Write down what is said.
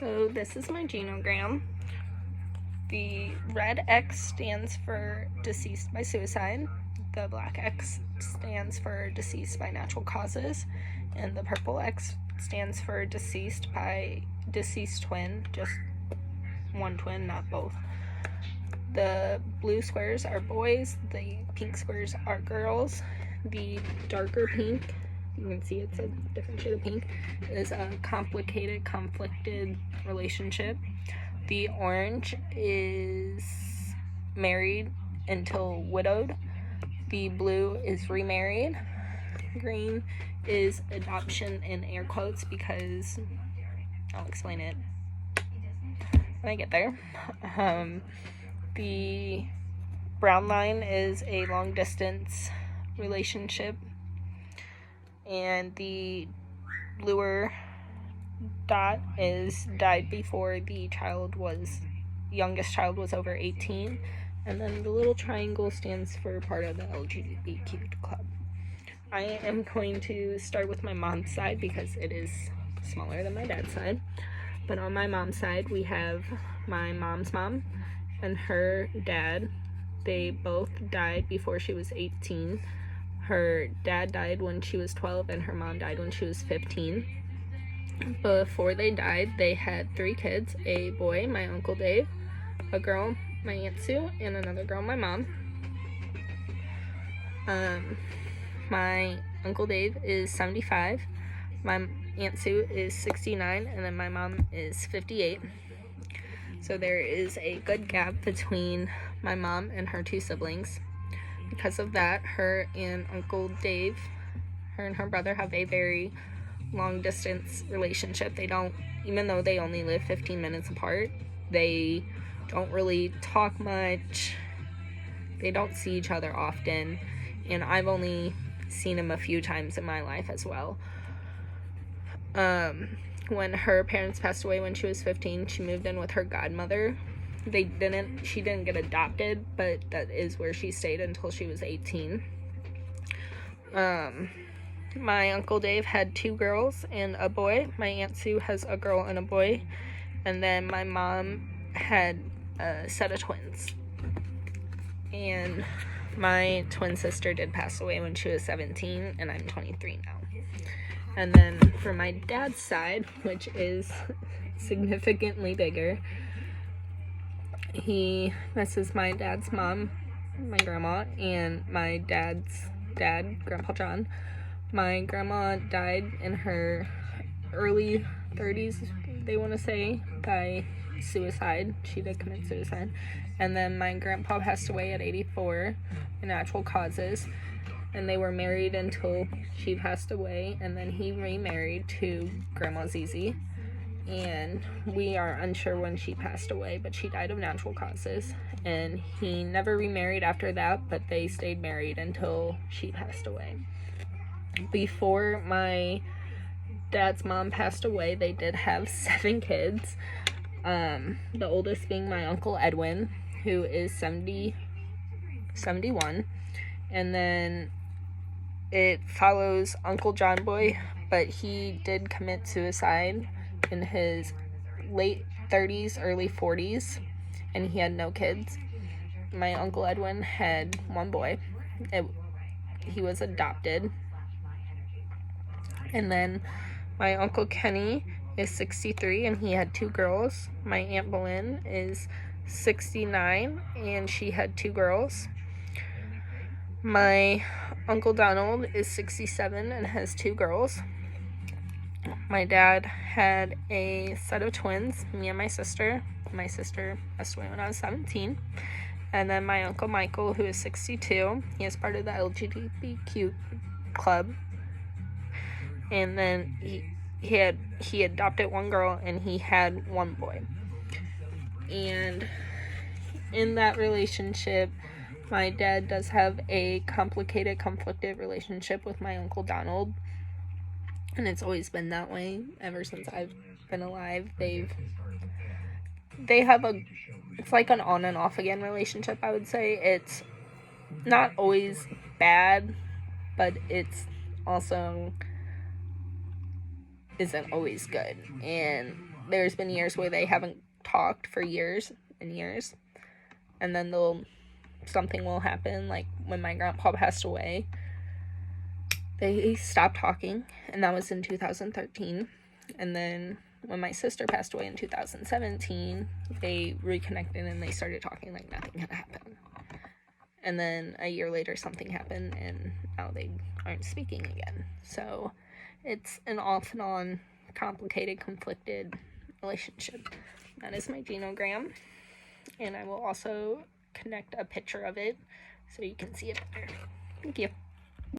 So this is my genogram. The red X stands for deceased by suicide. The black X stands for deceased by natural causes. And the purple X stands for deceased by deceased twin, just one twin, not both. The blue squares are boys, the pink squares are girls. The darker pink, you can see it's a different shade of pink, is a complicated, conflicted relationship. The orange is married until widowed. The blue is remarried. Green is adoption in air quotes because I'll explain it when I get there. The brown line is a long distance relationship, and the bluer dot is died before the youngest child was over 18, and then the little triangle stands for part of the LGBTQ club. I am going to start with my mom's side because it is smaller than my dad's side. But on my mom's side, we have my mom's mom and her dad. They both died before she was 18. Her dad died when she was 12 and her mom died when she was 15. Before they died, they had 3 kids, a boy, my Uncle Dave, a girl, my Aunt Sue, and another girl, my mom. My Uncle Dave is 75, my Aunt Sue is 69, and then my mom is 58. So there is a good gap between my mom and her 2 siblings. Because of that, her and Uncle Dave, her and her brother, have a very long distance relationship. They don't, even though they only live 15 minutes apart, they don't really talk much. They don't see each other often, and I've only seen him a few times in my life as well. When her parents passed away when she was 15, she moved in with her godmother. She didn't get adopted, but that is where she stayed until she was 18. My Uncle Dave had 2 girls and a boy. My Aunt Sue has a girl and a boy. And then my mom had a set of twins. And my twin sister did pass away when she was 17, and I'm 23 now. And then for my dad's side, which is significantly bigger, this is my dad's mom, my grandma, and my dad's dad, Grandpa John. My grandma died in her early 30s, they want to say, by suicide. She did commit suicide. And then my grandpa passed away at 84 in natural causes. And they were married until she passed away, and then he remarried to Grandma Zizi. And we are unsure when she passed away, but she died of natural causes. And he never remarried after that, but they stayed married until she passed away. Before my dad's mom passed away, they did have 7 kids. The oldest being my Uncle Edwin, who is 71. And then it follows Uncle John Boy, but he did commit suicide in his late 30s, early 40s, and he had no kids. My Uncle Edwin had 1 boy. He was adopted. And then my Uncle Kenny is 63, and he had 2 girls. My Aunt Boleyn is 69, and she had 2 girls. My Uncle Donald is 67 and has 2 girls. My dad had a set of twins, me and my sister. My sister passed away when I was 17. And then my Uncle Michael, who is 62. He is part of the LGBTQ club. And then he adopted 1 girl, and he had 1 boy. And in that relationship, my dad does have a complicated, conflicted relationship with my Uncle Donald, and it's always been that way ever since I've been alive. They have it's like an on and off again relationship, I would say. It's not always bad, but it's also isn't always good. And there's been years where they haven't talked for years and years, and then something will happen. Like when my grandpa passed away, they stopped talking, and that was in 2013. And then when my sister passed away in 2017, they reconnected and they started talking like nothing had happened. And then a year later, something happened, and now they aren't speaking again. So it's an off and on, complicated, conflicted relationship. That is my genogram, and I will also connect a picture of it so you can see it better. Thank you.